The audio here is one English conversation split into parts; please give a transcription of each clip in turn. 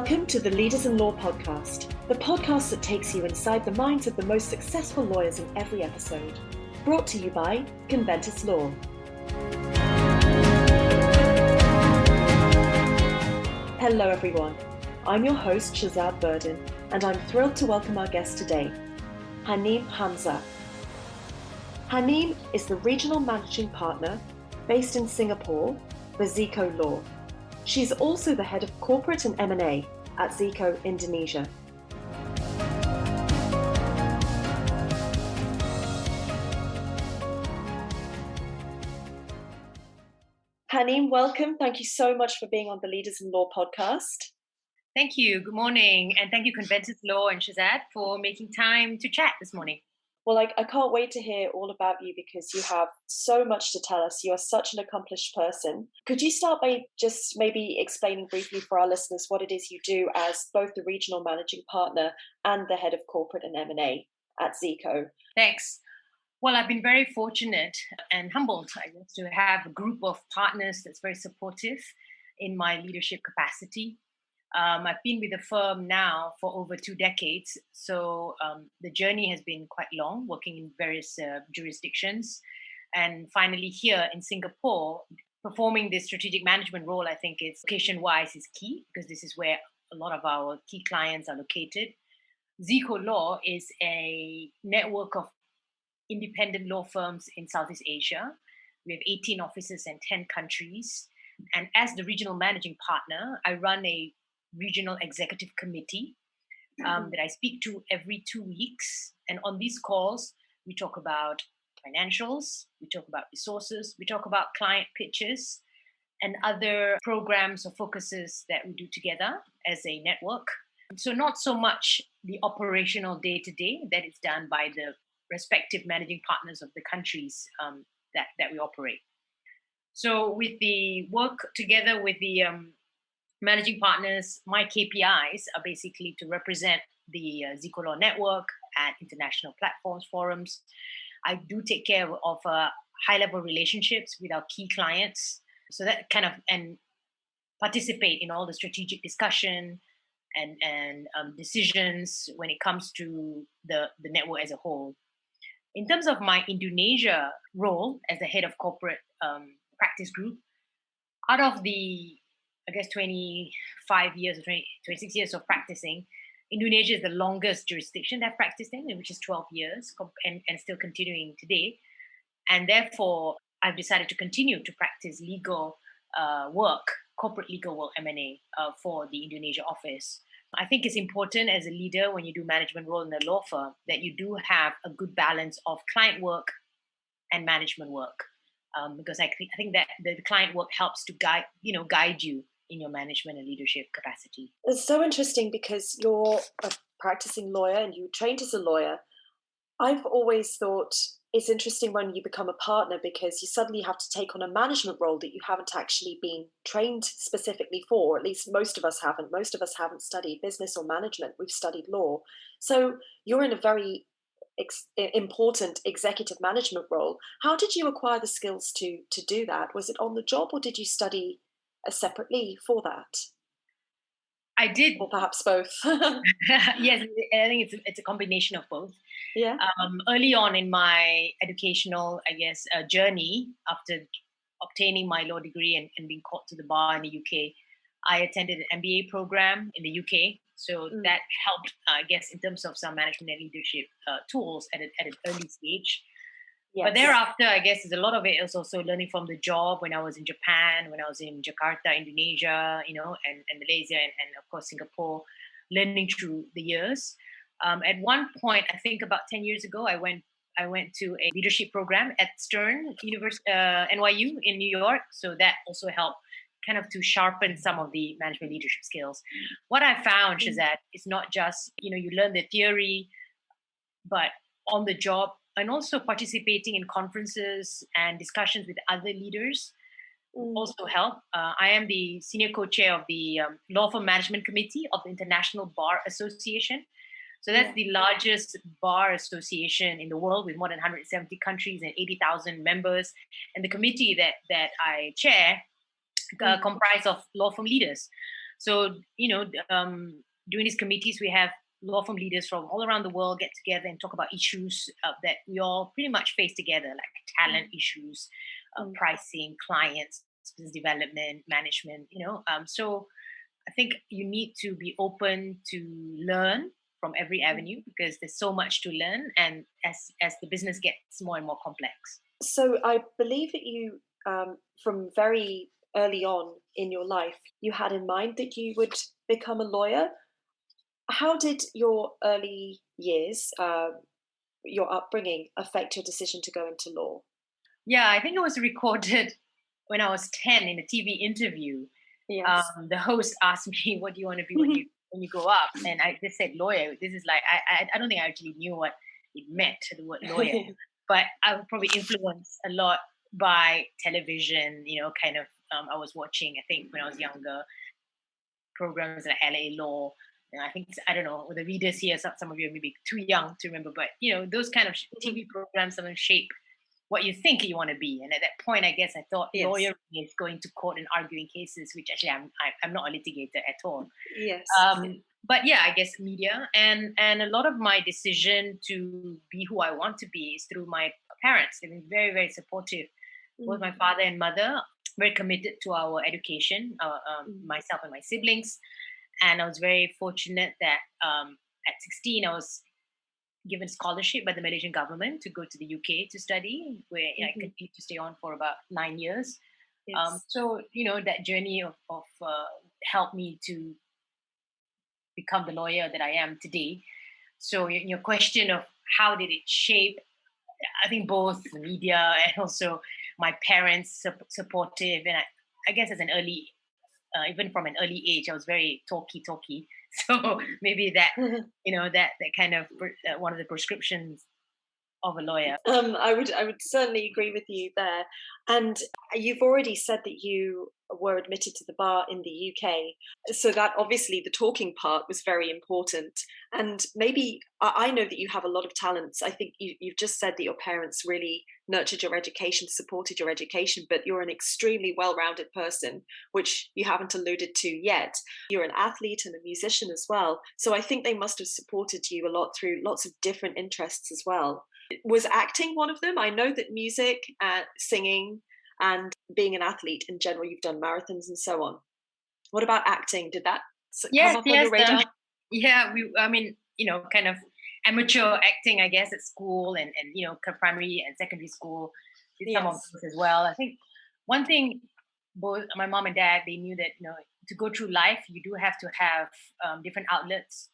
Welcome to the Leaders in Law podcast, the podcast that takes you inside the minds of the most successful lawyers in every episode. Brought to you by Conventus Law. Hello everyone, I'm your host Shazad Burden, and I'm thrilled to welcome our guest today, Hanim Hamzah. Hanim is the Regional Managing Partner based in Singapore for ZICO Law. She's also the head of Corporate and M&A at ZICO Indonesia. Hanim, welcome. Thank you so much for being on the Leaders in Law podcast. Thank you. Good morning. And thank you, Conventus Law and Shazad, for making time to chat this morning. Well, I can't wait to hear all about you because you have so much to tell us. You are such an accomplished person. Could you start by just maybe explaining briefly for our listeners what it is you do as both the regional managing partner and the head of corporate and M&A at ZICO? Thanks. Well, I've been very fortunate and humbled, I guess, to have a group of partners that's very supportive in my leadership capacity. I've been with the firm now for over 2 decades, so the journey has been quite long, working in various jurisdictions. And finally here in Singapore, performing this strategic management role, I think it's location-wise is key, because this is where a lot of our key clients are located. ZICO Law is a network of independent law firms in Southeast Asia. We have 18 offices in 10 countries. And as the regional managing partner, I run a regional executive committee that I speak to every 2 weeks. And on these calls, we talk about financials, we talk about resources, we talk about client pitches and other programs or focuses that we do together as a network. So not so much the operational day-to-day that is done by the respective managing partners of the countries that we operate. So with the work together with the managing partners, my KPIs are basically to represent the ZICO Law Network at international platforms, forums. I do take care of high-level relationships with our key clients, so that kind of and participate in all the strategic discussion and decisions when it comes to the network as a whole. In terms of my Indonesia role as the head of corporate practice group, out of the 25 years or 26 years of practicing, Indonesia is the longest jurisdiction that I've practiced in, which is 12 years and still continuing today. And therefore, I've decided to continue to practice legal work, corporate legal work, M&A, for the Indonesia office. I think it's important as a leader when you do management role in a law firm that you do have a good balance of client work and management work. Because I think that the client work helps to guide you in your management and leadership capacity. It's so interesting because you're a practicing lawyer and you trained as a lawyer. I've always thought it's interesting when you become a partner because you suddenly have to take on a management role that you haven't actually been trained specifically for. At least most of us haven't. Most of us haven't studied business or management. We've studied law. So you're in a very important executive management role. How did you acquire the skills to do that? Was it on the job or did you study separately for that? I did. Or perhaps both. Yes, I think it's a combination of both. Yeah. Early on in my educational, journey, after obtaining my law degree and being called to the bar in the UK, I attended an MBA program in the UK. So that helped, in terms of some management and leadership tools at an early stage. Yes. But thereafter, there's a lot of it is also learning from the job when I was in Japan, when I was in Jakarta, Indonesia, and Malaysia, and of course, Singapore, learning through the years. At one point, I think about 10 years ago, I went to a leadership program at Stern University, NYU in New York. So that also helped kind of to sharpen some of the management leadership skills. What I found is that it's not just, you learn the theory, but on the job, and also participating in conferences and discussions with other leaders also help. I am the senior co-chair of the Law Firm Management Committee of the International Bar Association. So that's the largest bar association in the world with more than 170 countries and 80,000 members. And the committee that I chair comprised of law firm leaders. So, during these committees, we have law firm leaders from all around the world get together and talk about issues that we all pretty much face together, like talent Mm, issues, mm. pricing, clients, business development, management. So I think you need to be open to learn from every Mhm. avenue because there's so much to learn, and as the business gets more and more complex. So I believe that from very early on in your life, you had in mind that you would become a lawyer. How did your early years, your upbringing, affect your decision to go into law? Yeah, I think it was recorded when I was 10 in a TV interview. Yes. The host asked me, "What do you want to be when you grow up?" And I just said lawyer. This is like I don't think I actually knew what it meant, the word lawyer, but I was probably influenced a lot by television. Kind of I was watching. I think when I was younger, programs like LA Law. And I think I don't know. The readers here, some of you are maybe too young to remember, but those kind of Mhm. TV programs sometimes shape what you think you want to be. And at that point, I guess I thought Yes. lawyer is going to court and arguing cases, which actually I'm not a litigator at all. Yes. But yeah, I guess media and a lot of my decision to be who I want to be is through my parents. They've been very very supportive, both Mm, my father and mother, very committed to our education, mm, myself and my siblings. And I was very fortunate that at 16 I was given scholarship by the Malaysian government to go to the UK to study, where I mhm. continued to stay on for about 9 years. Yes. So that journey of helped me to become the lawyer that I am today. So your question of how did it shape? I think both the media and also my parents supportive, and I guess as an early, even from an early age, I was very talky. So maybe that that kind of one of the prescriptions of a lawyer. I would certainly agree with you there. And you've already said that you were admitted to the bar in the UK. So that obviously the talking part was very important. And maybe I know that you have a lot of talents. I think you've just said that your parents really nurtured your education, supported your education, but you're an extremely well rounded person, which you haven't alluded to yet. You're an athlete and a musician as well. So I think they must have supported you a lot through lots of different interests as well. Was acting one of them? I know that music, singing, and being an athlete in general, you've done marathons and so on. What about acting? Did that come Yes, up on yes. your radar? Yeah, I mean, kind of amateur acting, I guess, at school and primary and secondary school. Did some of Yes. those as well. I think one thing, both my mom and dad, they knew that to go through life, you do have to have different outlets.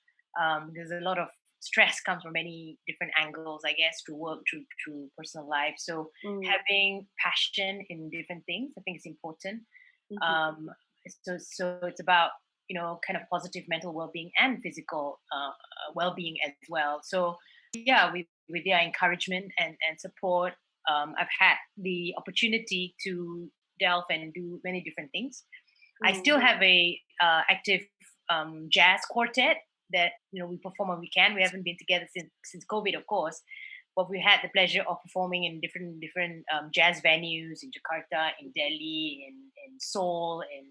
There's a lot of stress comes from many different angles, I guess, through work, through personal life. So Mm, having passion in different things, I think is important. mhm. um, so it's about kind of positive mental well-being and physical well-being as well. So yeah, with their encouragement and support, I've had the opportunity to delve and do many different things. I Mm. still have a active jazz quartet that we perform when we can. We haven't been together since COVID, of course, but we had the pleasure of performing in different jazz venues in Jakarta, in Delhi, in Seoul, in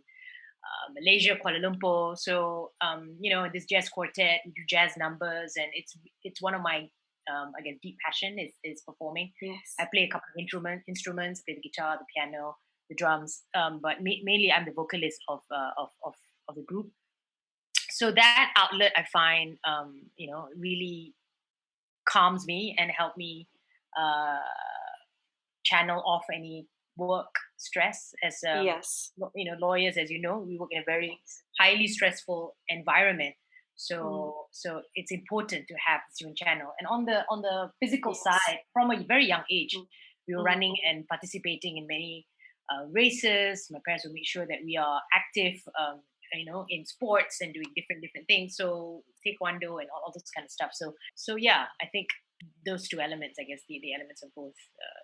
Malaysia, Kuala Lumpur. So this jazz quartet, we do jazz numbers, and it's one of my I guess deep passion is performing. I Yes. play a couple of instruments, play the guitar, the piano, the drums, but mainly I'm the vocalist of the group. So that outlet I find really calms me and help me uh, channel off any work stress. As Yes. lawyers, as you know, we work in a very Yes. highly stressful environment. Mm, So it's important to have this human channel. And on the physical yes. side, from a very young age, Mm, we were mm, running and participating in many races. My parents would make sure that we are active, in sports and doing different things. So taekwondo and all this kind of stuff. So yeah, I think those two elements, I guess the elements of both,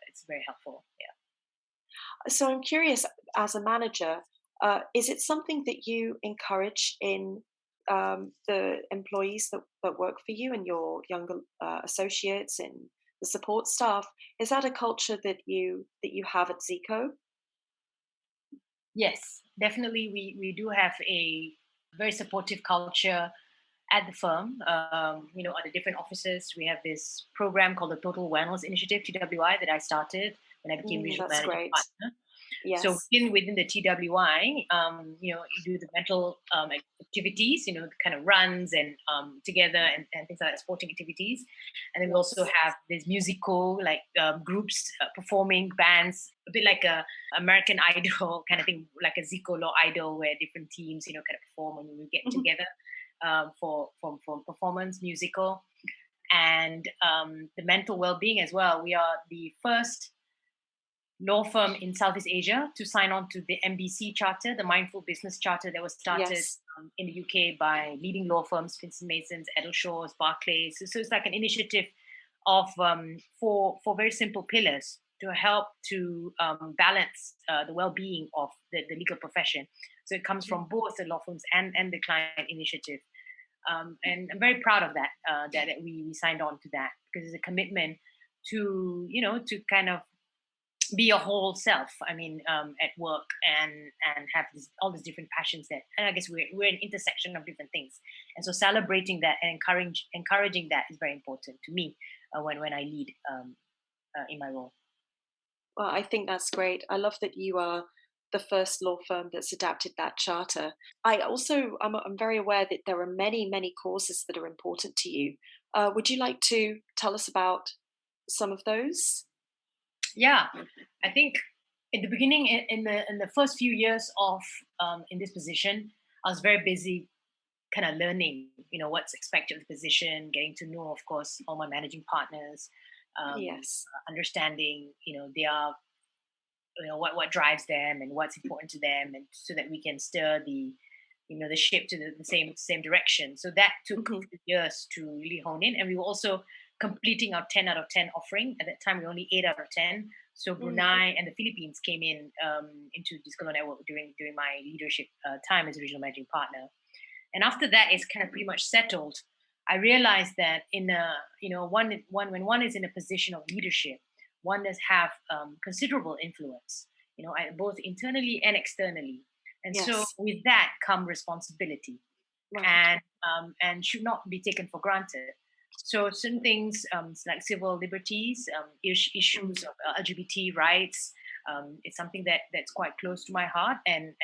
it's very helpful. Yeah. So I'm curious, as a manager, is it something that you encourage in the employees that work for you and your younger associates and the support staff? Is that a culture that you have at Zico? Yes, definitely. We do have a very supportive culture at the firm. At the different offices, we have this program called the Total Wellness Initiative, TWI, that I started when I became regional That's managing great. partner. So Yes. within the TWI, you do the mental activities, kind of runs and together and things like that, sporting activities. And then we also Yes. have these musical groups performing bands, a bit like a American Idol kind of thing, like a ZICO Law Idol, where different teams, kind of perform when we get Mhm. together for performance, musical, and the mental well-being as well. We are the first law firm in Southeast Asia to sign on to the MBC Charter, the Mindful Business Charter that was started Yes. in the UK by leading law firms, Finson Masons, Edelshaw's, Barclays. So it's like an initiative of for very simple pillars to help to balance the well-being of the legal profession. So it comes from both the law firms and the client initiative. And I'm very proud of that, that we signed on to that, because it's a commitment to, to kind of be your whole self. I mean, at work and have all these different passions that, and I guess we're an intersection of different things, and so celebrating that and encouraging that is very important to me when I lead in my role. Well, I think that's great. I love that you are the first law firm that's adapted that charter. I'm very aware that there are many, many courses that are important to you. Would you like to tell us about some of those? Yeah, I think in the beginning, in the first few years of in this position, I was very busy kind of learning, what's expected of the position, getting to know, of course, all my managing partners, Yes. understanding, their, what drives them and what's important to them, and so that we can steer the ship to the same direction. So that took Hmm. years to really hone in, and we were also completing our 10 out of 10 offering. At that time, we were only 8 out of 10. So Mm. Brunei and the Philippines came in into ZICO Law Network during my leadership time as a regional managing partner. And after that, it's kind of pretty much settled. I realized that in a when one is in a position of leadership, one does have considerable influence, both internally and externally. And so Yes. with that come responsibility, Right. and should not be taken for granted. So certain things like civil liberties, Mm. issues of LGBT rights, it's something that's quite close to my heart, and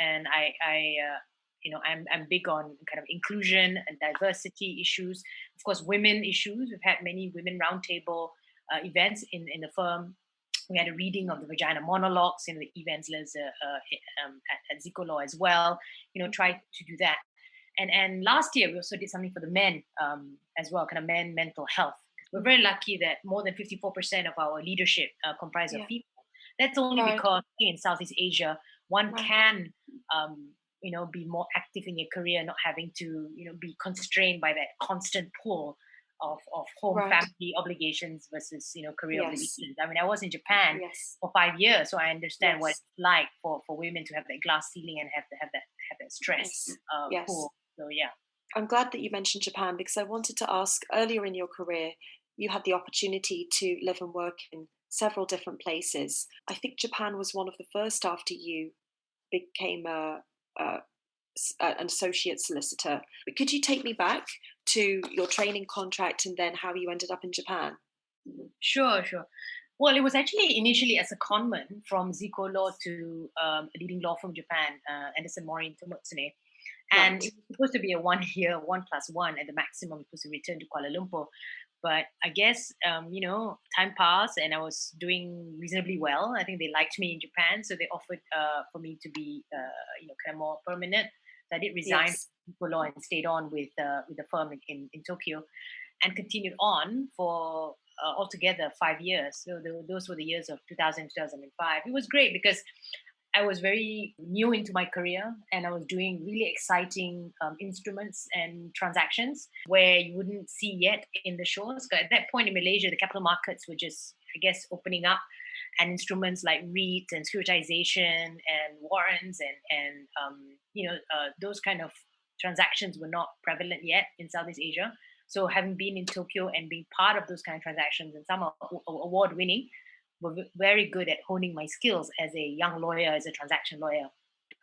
I'm big on kind of inclusion and diversity issues. Of course, women issues. We've had many women roundtable events in the firm. We had a reading of the Vagina Monologues in the Evans at ZICO Law as well. Try to do that. And last year we also did something for the men as well, kind of men mental health. We're very lucky that more than 54% of our leadership comprised of Yeah. female. That's only Right. because in Southeast Asia one Right. can be more active in your career, not having to be constrained by that constant pull of home Right. family obligations versus career Yes. obligations. I mean, I was in Japan Yes. for 5 years, so I understand what Yes. it's like for women to have that glass ceiling and have that stress Yes. Yes. pull. So yeah. I'm glad that you mentioned Japan because I wanted to ask earlier in your career, you had the opportunity to live and work in several different places. I think Japan was one of the first after you became an associate solicitor. But could you take me back to your training contract and then how you ended up in Japan? Sure, sure. Well, it was actually initially as a conman from ZICO Law to a leading law from Japan, Anderson Mori Tomotsune. And Right. it was supposed to be a 1 year, 1+1 at the maximum, supposed to return to Kuala Lumpur. But I guess, time passed and I was doing reasonably well. I think they liked me in Japan. So they offered for me to be, kind of more permanent. So I did resign Yes. from ZICO Law and stayed on with the firm in Tokyo, and continued on for altogether 5 years. So those were the years of 2000, 2005. It was great because I was very new into my career and I was doing really exciting instruments and transactions where you wouldn't see yet in the shores. 'Cause at that point in Malaysia, the capital markets were just, I guess, opening up, and instruments like REIT and securitization and warrants and those kind of transactions were not prevalent yet in Southeast Asia. So having been in Tokyo and being part of those kind of transactions, and some are award winning, were very good at honing my skills as a young lawyer, as a transaction lawyer.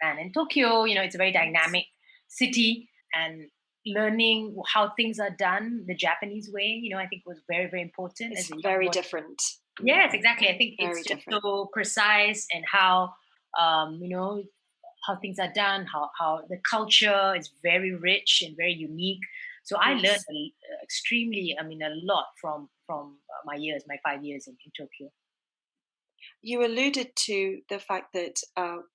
And in Tokyo, it's a very Yes. dynamic city. and learning how things are done the Japanese way, I think was very, very important. It's As a young very lawyer. different. Yes, exactly. I think Very it's just different. so precise, and how how things are done, how the culture is very rich and very unique. So I learned Yes. extremely, a lot from my 5 years in Tokyo. You alluded to the fact that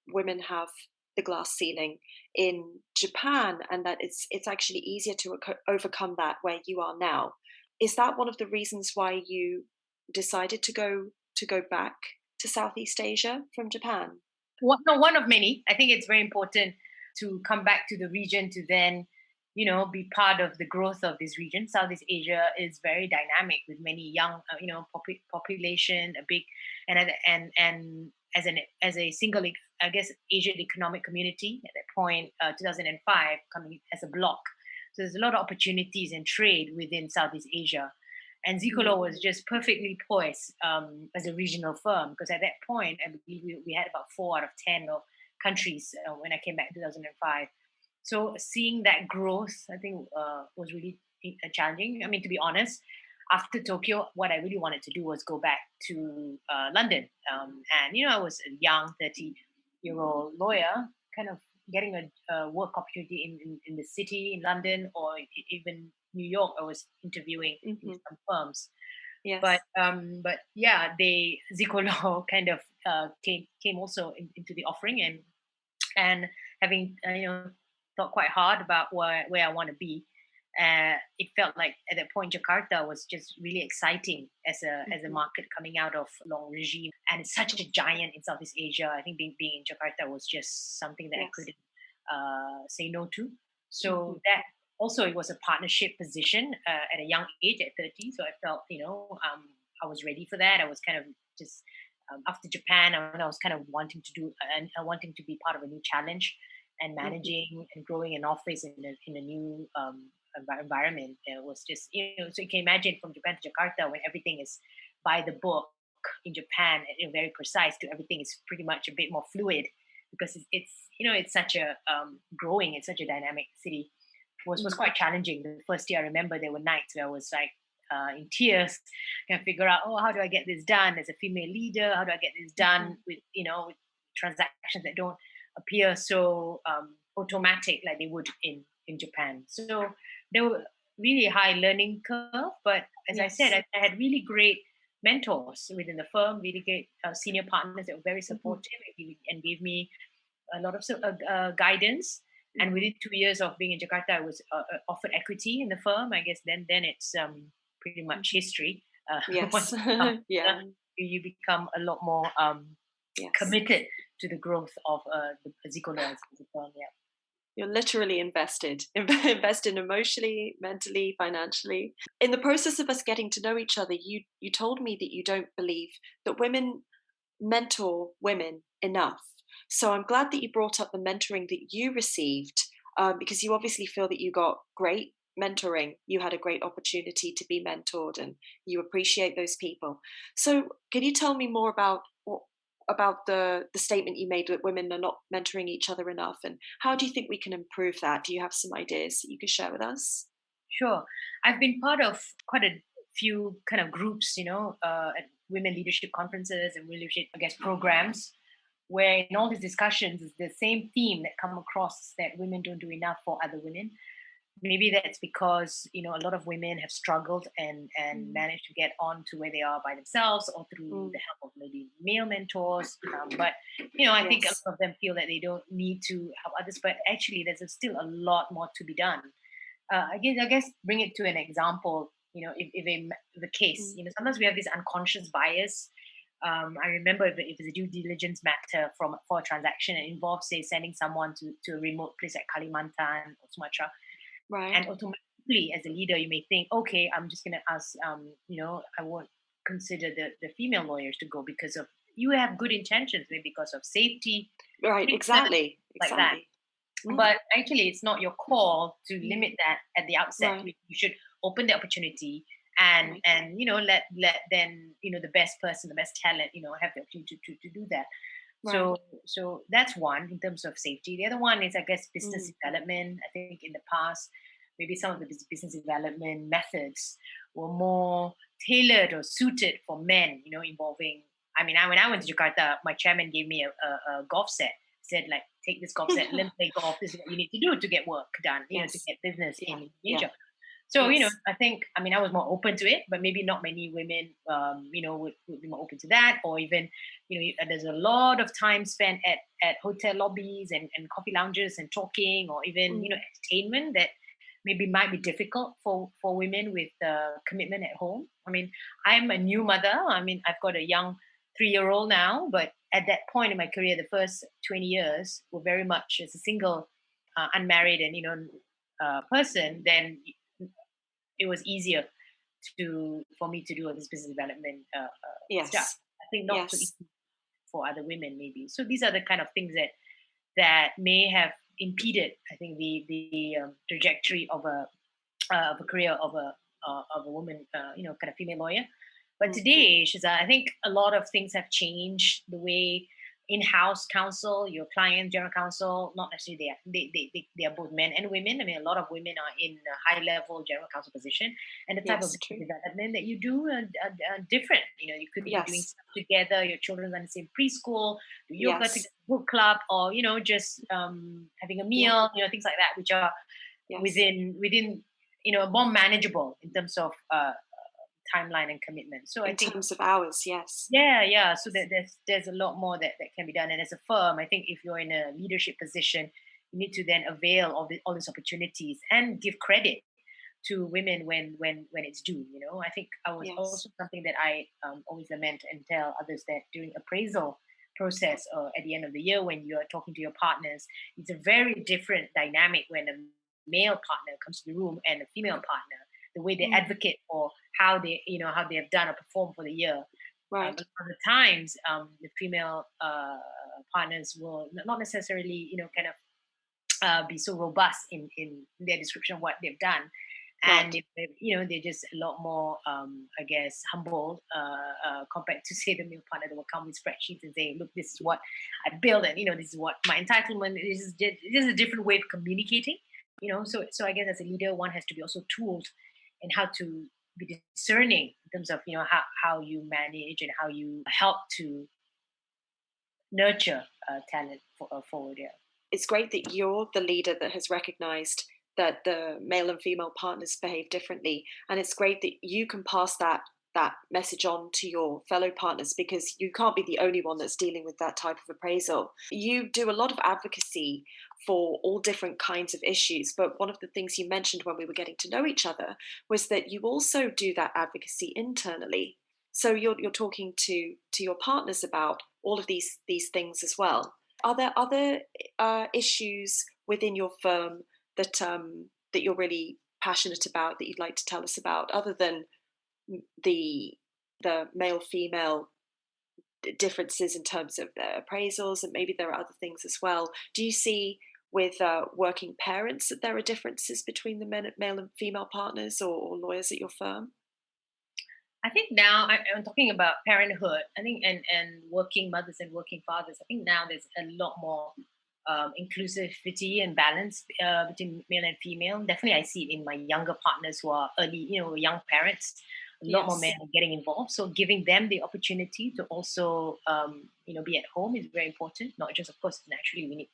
women have the glass ceiling in Japan, and that it's actually easier to overcome that where you are now. Is that one of the reasons why you decided to go back to Southeast Asia from Japan? One of many. I think it's very important to come back to the region to then, be part of the growth of this region. Southeast Asia is very dynamic with many young, population, a big, and as a single, I guess, Asian economic community at that point, 2005, coming as a bloc. So there's a lot of opportunities in trade within Southeast Asia. And ZICO Law was just perfectly poised as a regional firm, because at that point, I believe we had about 4 out of 10 countries when I came back in 2005. So seeing that growth, I think, was really challenging. I mean, to be honest, after Tokyo, what I really wanted to do was go back to London. And, I was a young 30-year-old lawyer, kind of getting a work opportunity in the city, in London, or even New York. I was interviewing in some firms. Yes. But yeah, the ZICO Law kind of came also into the offering, and having thought quite hard about where I want to be. It felt like at that point Jakarta was just really exciting as a market coming out of long regime, and it's such a giant in Southeast Asia. I think being in Jakarta was just something that I couldn't say no to. So that also, it was a partnership position at a young age, at 30. So I felt I was ready for that. I was kind of just after Japan, I was kind of wanting to do and wanting to be part of a new challenge, and managing and growing an office in a new environment. It was just, so you can imagine, from Japan to Jakarta, when everything is by the book in Japan, and very precise, to everything is pretty much a bit more fluid, because it's such a growing, it's such a dynamic city. Was quite challenging. The first year, I remember there were nights where I was like in tears, kind of figure out, how do I get this done as a female leader? How do I get this done with transactions that don't appear so automatic like they would in Japan? So there were really high learning curve, but as I said, I had really great mentors within the firm, really great senior partners that were very supportive and gave me a lot of guidance. And within 2 years of being in Jakarta, I was offered equity in the firm. I guess then it's pretty much history. Yes. Yeah. You become a lot more committed to the growth of the ZICO Law as a firm. Yeah. You're literally invested emotionally, mentally, financially. In the process of us getting to know each other, you told me that you don't believe that women mentor women enough. So I'm glad that you brought up the mentoring that you received, because you obviously feel that you got great mentoring. You had a great opportunity to be mentored, and you appreciate those people. So can you tell me more about the statement you made that women are not mentoring each other enough, and how do you think we can improve that? Do you have some ideas that you can share with us? Sure. I've been part of quite a few kind of groups, at women leadership conferences and leadership, I guess, programs, where in all these discussions is the same theme that come across, that women don't do enough for other women. Maybe that's because a lot of women have struggled and managed to get on to where they are by themselves, or through the help of maybe male mentors. But I think a lot of them feel that they don't need to help others. But actually, there's still a lot more to be done. I guess bring it to an example. If the case, sometimes we have this unconscious bias. I remember if it's a due diligence matter for a transaction, it involves, say, sending someone to a remote place like Kalimantan or Sumatra. Right. And automatically, as a leader, you may think, okay, I'm just going to ask, I won't consider the female lawyers to go, because of, you have good intentions, maybe because of safety. Right, exactly. Like that. But actually, it's not your call to limit that at the outset. Right. You should open the opportunity and let then the best person, the best talent, have the opportunity to do that. Right. So that's one in terms of safety. The other one is, I guess, business Mm. development. I think in the past, maybe some of the business development methods were more tailored or suited for men, involving. I mean, when I went to Jakarta, my chairman gave me a golf set. Said, like, take this golf set, learn to play golf. This is what you need to do to get work done, to Yes. get business Yeah. in Yeah. Indonesia. So, Yes. I think, I mean, I was more open to it, but maybe not many women, would be more open to that. Or even, there's a lot of time spent at hotel lobbies and coffee lounges and talking, or even, Mm. entertainment that maybe might be difficult for women with commitment at home. I mean, I'm a new mother. I mean, I've got a young 3-year-old now, but at that point in my career, the first 20 years were very much as a single, unmarried, and person. Then it was easier for me to do all this business development stuff. Yes. I think not so Yes. easy for other women, maybe. So these are the kind of things that may have impeded, I think, the trajectory of a career of a woman, kind of female lawyer. But Mm. today, Shiza, I think a lot of things have changed. The way in-house counsel, your client, general counsel, not necessarily they are both men and women. I mean, a lot of women are in a high-level general counsel position, and the type of Yes. business True. development that you do are different. You could be doing Yes. stuff together. Your children are in the same preschool, do yoga Yes. together, book club, or just having a Yeah. meal, things like that, which are Yes. within more manageable in terms of timeline and commitment. So I In think, terms of hours, yes. yeah. So Yes. that there's a lot more that can be done. And as a firm, I think if you're in a leadership position, you need to then avail of all these opportunities and give credit to women when it's due. I think I was Yes. also something that I always lament and tell others, that during appraisal process or at the end of the year when you are talking to your partners, it's a very different dynamic when a male partner comes to the room and a female partner. The way they Mm. advocate for how they have done or performed for the year. A Right. lot of the times, the female partners will not necessarily, kind of be so robust in their description of what they've done, and Right. they're just a lot more, I guess, humble compared to say the male partner that will come with spreadsheets and say, "Look, this is what I built, and this is what my entitlement is." This is a different way of communicating. So I guess as a leader, one has to be also tooled in how to be discerning in terms of how you manage and how you help to nurture talent forward. Yeah. It's great that you're the leader that has recognized that the male and female partners behave differently, and it's great that you can pass that message on to your fellow partners, because you can't be the only one that's dealing with that type of appraisal. You do a lot of advocacy for all different kinds of issues, but one of the things you mentioned when we were getting to know each other was that you also do that advocacy internally. So you're talking to your partners about all of these things as well. Are there other issues within your firm that you're really passionate about, that you'd like to tell us about, other than the male female differences in terms of their appraisals, and maybe there are other things as well? Do you see with working parents that there are differences between the male and female partners, or lawyers at your firm? I think now I'm talking about parenthood. I think and working mothers and working fathers. I think now there's a lot more inclusivity and balance between male and female. Definitely, I see it in my younger partners who are early, young parents. A lot more men Yes. are getting involved. So giving them the opportunity to also, be at home is very important. Not just, of course, naturally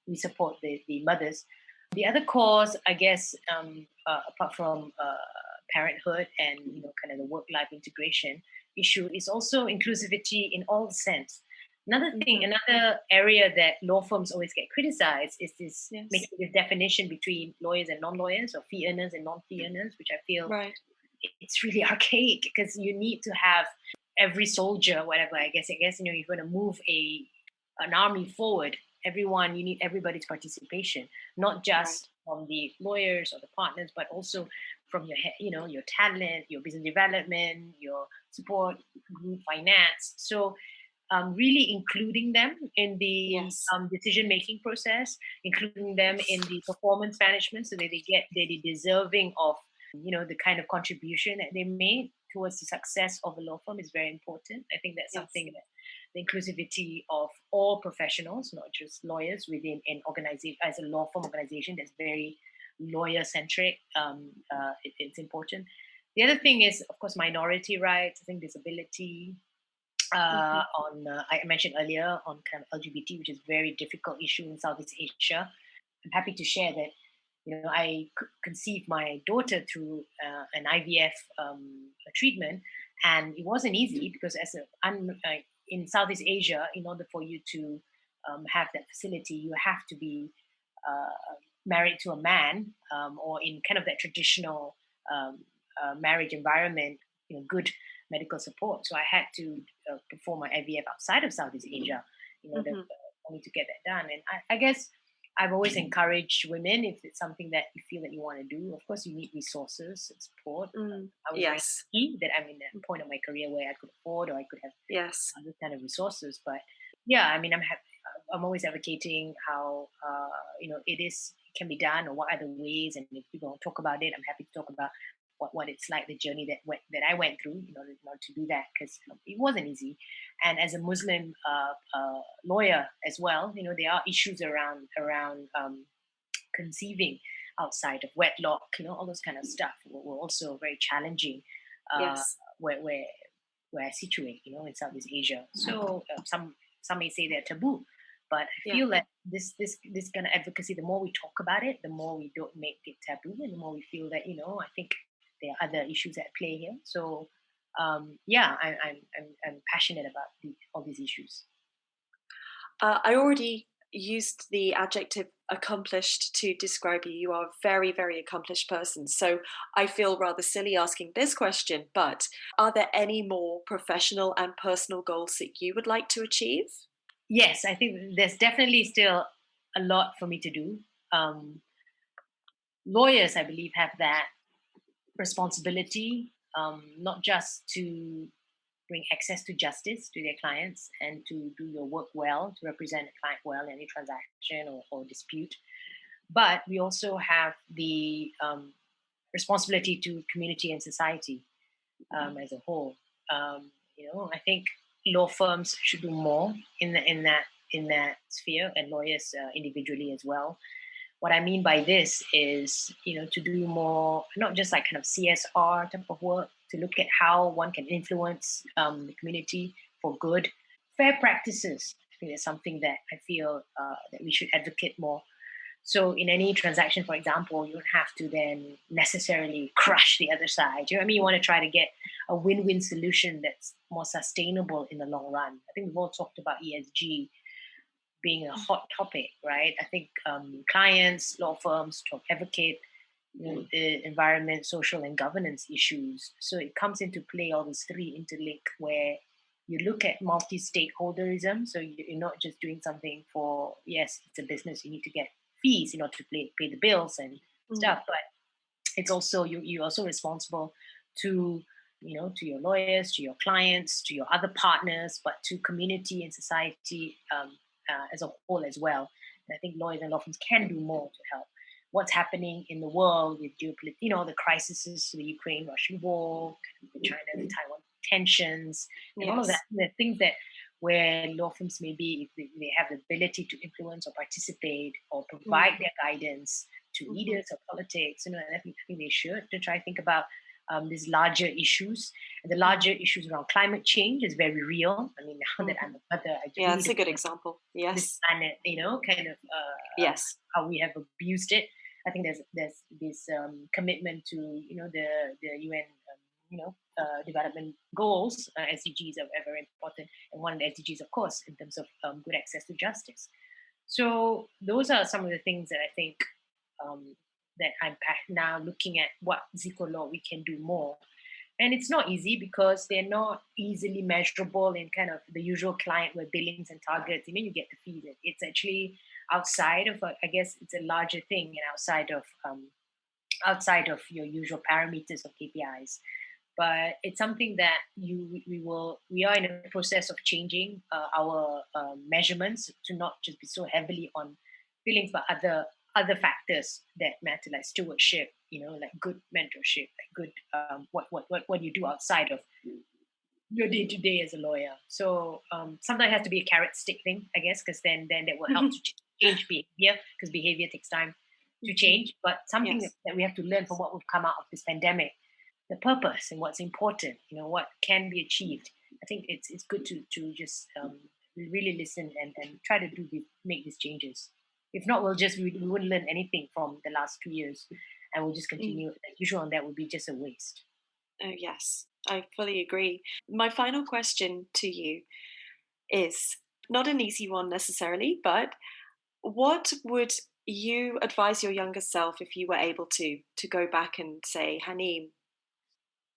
we support the mothers. The other cause, I guess, apart from parenthood and kind of the work-life integration issue, is also inclusivity in all the sense. Hmm. Another area that law firms always get criticized is this Yes. making this definition between lawyers and non-lawyers, or fee earners and non-fee earners, which I feel Right. it's really archaic, because you need to have every soldier, whatever. I guess you're going to move an army forward. You need everybody's participation, not Right. just from the lawyers or the partners, but also from your talent, your business development, your support group, finance. So really including them in the Yes. decision making process, including them in the performance management, so that they're deserving of the kind of contribution that they made towards the success of a law firm is very important. I think that's Yes. something the inclusivity of all professionals, not just lawyers, within an organization, as a law firm organization that's very lawyer centric. It's important. The other thing is, of course, minority rights. I think disability. I mentioned earlier on kind of LGBT, which is a very difficult issue in Southeast Asia. I'm happy to share that I conceived my daughter through an IVF treatment, and it wasn't easy because in Southeast Asia, in order for you to have that facility, you have to be married to a man, or in kind of that traditional marriage environment, good medical support. So I had to perform my IVF outside of Southeast Asia in order for me to get that done. And I guess I've always encouraged women, if it's something that you feel that you want to do, of course you need resources and support. I was very lucky that I'm in a point of my career where I could afford, or I could have other kind of resources. But yeah, I mean, I'm always advocating how it can be done, or what are the ways, and if people talk about it, I'm happy to talk about what it's like, the journey that I went through in order to do that, because it wasn't easy. And as a Muslim lawyer as well, there are issues around conceiving outside of wedlock, all those kind of stuff were also very challenging. Where I situate, in Southeast Asia. So some may say they're taboo, but I feel that this kind of advocacy, the more we talk about it, the more we don't make it taboo, and the more we feel that I think there are other issues at play here. So I'm passionate about all these issues. I already used the adjective accomplished to describe you. You are a very, very accomplished person. So I feel rather silly asking this question, but are there any more professional and personal goals that you would like to achieve? Yes, I think there's definitely still a lot for me to do. Lawyers, I believe, have that responsibility, not just to bring access to justice to their clients and to do your work well, to represent a client well in any transaction or dispute, but we also have the responsibility to community and society as a whole. I think law firms should do more in that sphere, and lawyers individually as well. What I mean by this is, to do more, not just like kind of CSR type of work, to look at how one can influence the community for good. Fair practices, I think that's something that I feel that we should advocate more. So in any transaction, for example, you don't have to then necessarily crush the other side. You know what I mean? You want to try to get a win-win solution that's more sustainable in the long run. I think we've all talked about ESG being a hot topic, right? I think clients, law firms advocate the environment, social, and governance issues. So it comes into play, all these three interlink, where you look at multi-stakeholderism. So you're not just doing something for, yes, it's a business, you need to get fees in order to pay the bills and stuff, but it's also, you're also responsible to to your lawyers, to your clients, to your other partners, but to community and society as a whole as well. And I think lawyers and law firms can do more to help. What's happening in the world with geopolitical, the crises, the Ukraine-Russian war, the China and Taiwan tensions, and all of that, the things that where law firms maybe, if they have the ability to influence or participate or provide their guidance to leaders of politics, and I think they should, to try to think about these larger issues. And the larger issues around climate change is very real. I mean, now that I'm a mother, that's a good example. Yes, this planet, kind of how we have abused it. I think there's this commitment to the UN development goals. SDGs are very important, and one of the SDGs, of course, in terms of good access to justice. So those are some of the things that I think that I'm now looking at what ZICO Law we can do more. And it's not easy because they're not easily measurable in kind of the usual client where billings and targets, you get the fees. It's actually outside of, I guess it's a larger thing, and outside of your usual parameters of KPIs. But it's something that we are in a process of changing our measurements to not just be so heavily on billings, but other factors that matter, like stewardship, like good mentorship, like good what you do outside of your day to day as a lawyer. So sometimes it has to be a carrot stick thing, I guess, because then that will help to change behavior, because behavior takes time to change. But something Yes. that we have to learn from what we've come out of this pandemic, the purpose and what's important, what can be achieved. I think it's good to just really listen and try to make these changes. If not, we wouldn't learn anything from the last 2 years, and we'll just continue as usual, and that would be just a waste. Oh, yes, I fully agree. My final question to you is not an easy one necessarily, but what would you advise your younger self if you were able to go back and say, Hanim,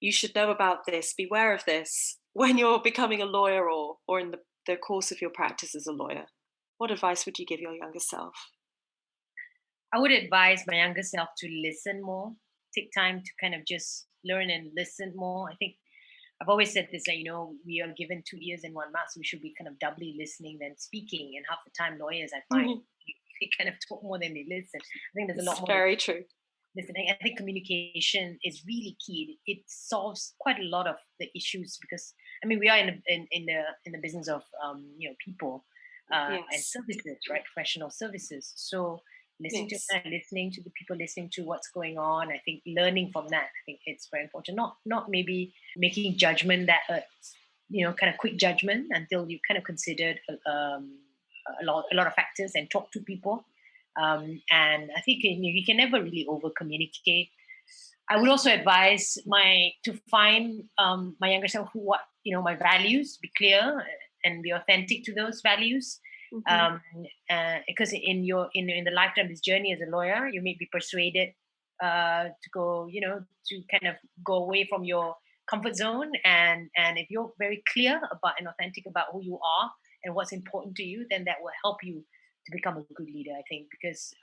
you should know about this, beware of this when you're becoming a lawyer or in the course of your practice as a lawyer? What advice would you give your younger self? I would advise my younger self to listen more, take time to kind of just learn and listen more. I think I've always said this, that, we are given 2 ears and 1 mouth, so we should be kind of doubly listening than speaking. And half the time, lawyers, I find, they kind of talk more than they listen. I think there's a lot It's more. very true. Listening. I think communication is really key. It solves quite a lot of the issues, because we are in the business of people and Yes. services, right? Professional services. So listening Yes. to listening to the people, listening to what's going on. I think learning from that. I think it's very important. Not maybe making judgment that kind of quick judgment until you kind of considered a lot of factors and talk to people. And I think you can never really over communicate. I would also advise to find my younger self what my values, be clear and be authentic to those values. Because in the lifetime, this journey as a lawyer, you may be persuaded to go, to kind of go away from your comfort zone, and if you're very clear about and authentic about who you are and what's important to you, then that will help you to become a good leader, I think. Because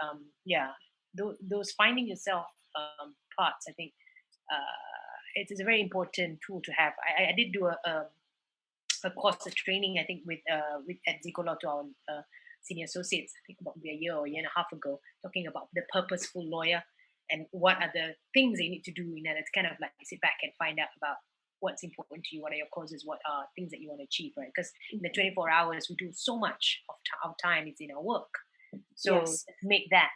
those finding yourself parts, I think it is a very important tool to have. I did do a course of training, I think, with at ZICO Law to our senior associates, I think about a year or a year and a half ago, talking about the purposeful lawyer and what are the things they need to do. It's kind of like sit back and find out about what's important to you, what are your causes, what are things that you want to achieve, right? Because in the 24 hours, we do so much of our time is in our work. So let's make that,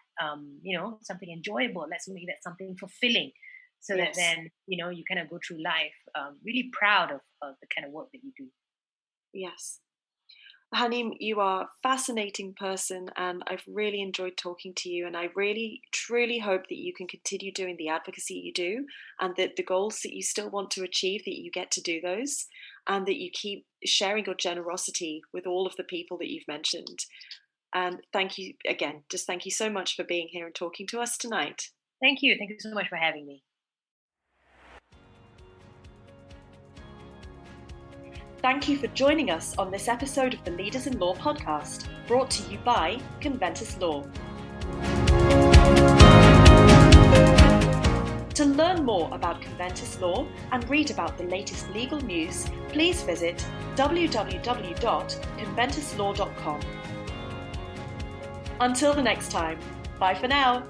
something enjoyable. Let's make that something fulfilling, so that then, you kind of go through life really proud of the kind of work that you do. Yes. Hanim, you are a fascinating person, and I've really enjoyed talking to you. And I really, truly hope that you can continue doing the advocacy you do, and that the goals that you still want to achieve, that you get to do those, and that you keep sharing your generosity with all of the people that you've mentioned. And thank you again. Just thank you so much for being here and talking to us tonight. Thank you. Thank you so much for having me. Thank you for joining us on this episode of the Leaders in Law podcast, brought to you by Conventus Law. To learn more about Conventus Law and read about the latest legal news, please visit www.conventuslaw.com. Until the next time, bye for now.